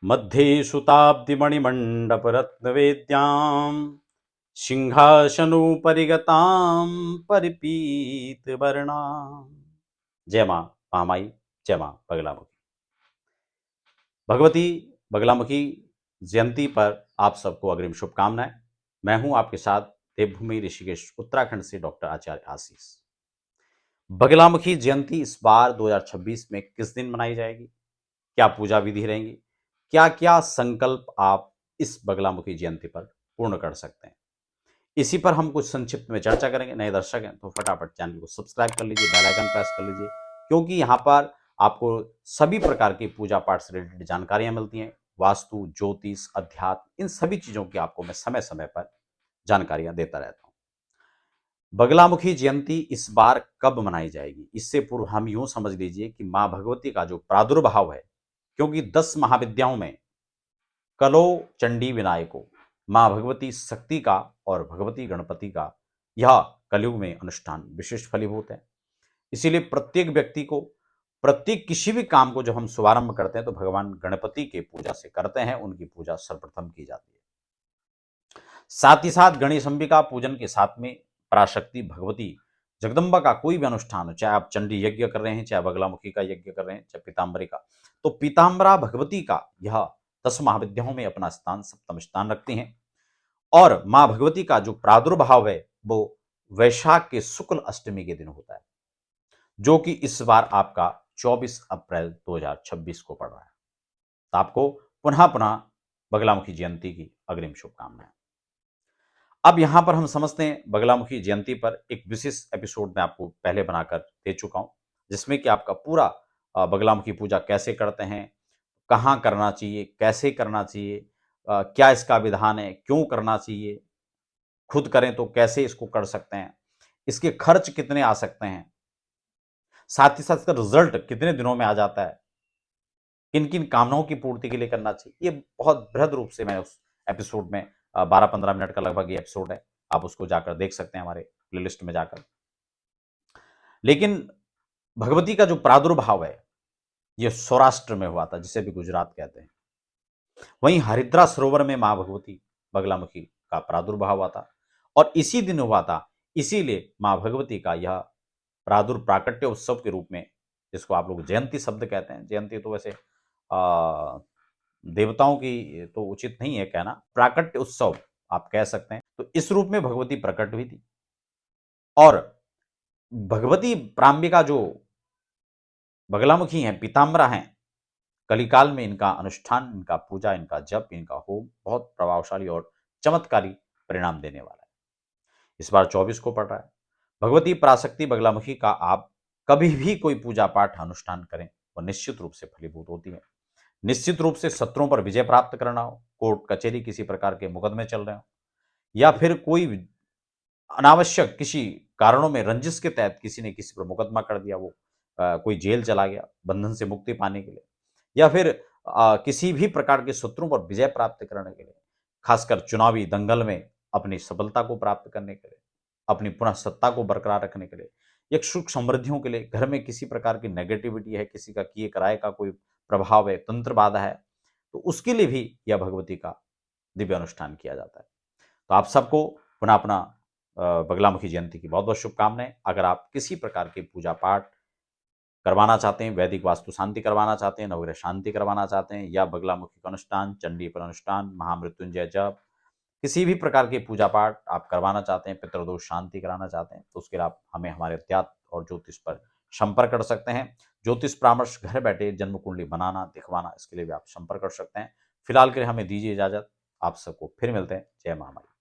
मध्ये सुताब्दिमणिमण्डपरत्नवेद्यां सिंहासनोपरि गतां परिपीतवर्णां। जय माँ महामाई, जय माँ बगलामुखी। भगवती बगलामुखी जयंती पर आप सबको अग्रिम शुभकामनाएं। मैं हूं आपके साथ देवभूमि ऋषिकेश उत्तराखंड से डॉक्टर आचार्य आशीष। बगलामुखी जयंती इस बार 2026 में किस दिन मनाई जाएगी, क्या पूजा विधि रहेंगी, क्या क्या संकल्प आप इस बगलामुखी जयंती पर पूर्ण कर सकते हैं, इसी पर हम कुछ संक्षिप्त में चर्चा करेंगे। नए दर्शक हैं तो फटाफट चैनल को सब्सक्राइब कर लीजिए, बेल आइकन प्रेस कर लीजिए, क्योंकि यहाँ पर आपको सभी प्रकार की पूजा पाठ से रिलेटेड जानकारियां मिलती हैं। वास्तु, ज्योतिष, अध्यात्म, इन सभी चीजों की आपको मैं समय समय पर जानकारियां देता रहता हूं। बगलामुखी जयंती इस बार कब मनाई जाएगी, इससे पूर्व हम यूं समझ लीजिए कि मां भगवती का जो प्रादुर्भाव है, क्योंकि 10 महाविद्याओं में कलो चंडी विनायको मां भगवती शक्ति का और भगवती गणपति का यह कलयुग में अनुष्ठान विशिष्ट फलीभूत है। इसीलिए प्रत्येक व्यक्ति को प्रत्येक किसी भी काम को जब हम शुभारंभ करते हैं तो भगवान गणपति के पूजा से करते हैं, उनकी पूजा सर्वप्रथम की जाती है। साथ ही साथ गणेश अंबिका पूजन के साथ में पराशक्ति भगवती जगदम्बा का कोई भी अनुष्ठान हो, चाहे आप चंडी यज्ञ कर रहे हैं, चाहे बगलामुखी का यज्ञ कर रहे हैं, चाहे पीताम्बरी का, तो पीताम्बरा भगवती का यह 10 महाविद्याओं में अपना स्थान सप्तम स्थान रखती हैं। और मां भगवती का जो प्रादुर्भाव है वो वैशाख के शुक्ल अष्टमी के दिन होता है, जो कि इस बार आपका 24 अप्रैल 2026 को पड़ रहा है। तो आपको पुनः पुनः बगलामुखी जयंती की अग्रिम शुभकामनाएं। अब यहां पर हम समझते हैं बगलामुखी जयंती पर एक विशेष एपिसोड मैं आपको पहले बनाकर दे चुका हूं, जिसमें कि आपका पूरा बगलामुखी पूजा कैसे करते हैं, कहाँ करना चाहिए, कैसे करना चाहिए, क्या इसका विधान है, क्यों करना चाहिए, खुद करें तो कैसे इसको कर सकते हैं, इसके खर्च कितने आ सकते हैं, साथ ही साथ इसका रिजल्ट कितने दिनों में आ जाता है, किन किन कामनाओं की पूर्ति के लिए करना चाहिए, ये बहुत बृहद रूप से मैं उस एपिसोड में 12-15 मिनट का लगभग ये एपिसोड है, आप उसको जाकर देख सकते हैं हमारे प्लेलिस्ट में जाकर। लेकिन भगवती का जो प्रादुर्भाव है ये सौराष्ट्र में हुआ था, जिसे भी गुजरात कहते हैं। वहीं हरिद्रा सरोवर में मां भगवती बगलामुखी का प्रादुर्भाव हुआ था और इसी दिन हुआ था। इसीलिए मां भगवती का यह प्राकट्य उत्सव के रूप में, जिसको आप लोग जयंती शब्द कहते हैं, जयंती तो वैसे देवताओं की तो उचित नहीं है कहना, प्राकट्य उत्सव आप कह सकते हैं। तो इस रूप में भगवती प्रकट हुई थी और भगवती प्रांबिका जो बगलामुखी हैं, पीताम्बरा हैं, कलिकाल में इनका अनुष्ठान, इनका पूजा, इनका जप, इनका होम बहुत प्रभावशाली और चमत्कारी परिणाम देने वाला है। इस बार 24 को पड़ रहा है। भगवती पराशक्ति बगलामुखी का आप कभी भी कोई पूजा पाठ अनुष्ठान करें वो निश्चित रूप से फलीभूत होती है। निश्चित रूप से शत्रुओं पर विजय प्राप्त करना हो, कोर्ट कचहरी किसी प्रकार के मुकदमे चल रहे हो, या फिर कोई अनावश्यक किसी कारणों में रंजिश के तहत किसी ने किसी पर मुकदमा कर दिया, वो कोई जेल चला गया बंधन से मुक्ति पाने के लिए, या फिर किसी भी प्रकार के शत्रुओं पर विजय प्राप्त करने के लिए, खासकर चुनावी दंगल में अपनी सफलता को प्राप्त करने के लिए, अपनी पुनः सत्ता को बरकरार रखने के लिए, एक सुख समृद्धियों के लिए, घर में किसी प्रकार की नेगेटिविटी है, किसी का किए कराए का कोई प्रभाव है, तंत्र बाधा है, तो उसके लिए भी यह भगवती का दिव्य अनुष्ठान किया जाता है। तो आप सबको पुनः अपना बगलामुखी जयंती की बहुत बहुत शुभकामनाएं। अगर आप किसी प्रकार के पूजा पाठ करवाना चाहते हैं, वैदिक वास्तु शांति करवाना चाहते हैं, नवग्रह शांति करवाना चाहते हैं, या बगलामुखी का अनुष्ठान, चंडी पर अनुष्ठान, महामृत्युंजय जप, किसी भी प्रकार के पूजा पाठ आप करवाना चाहते हैं, पितृदोष शांति कराना चाहते हैं, तो उसके लिए आप हमें हमारे अध्यात्म और ज्योतिष पर संपर्क कर सकते हैं। ज्योतिष परामर्श घर बैठे जन्म कुंडली बनाना दिखवाना, इसके लिए भी आप संपर्क कर सकते हैं। फिलहाल के लिए हमें दीजिए इजाजत, आप सबको फिर मिलते हैं। जय महामाई।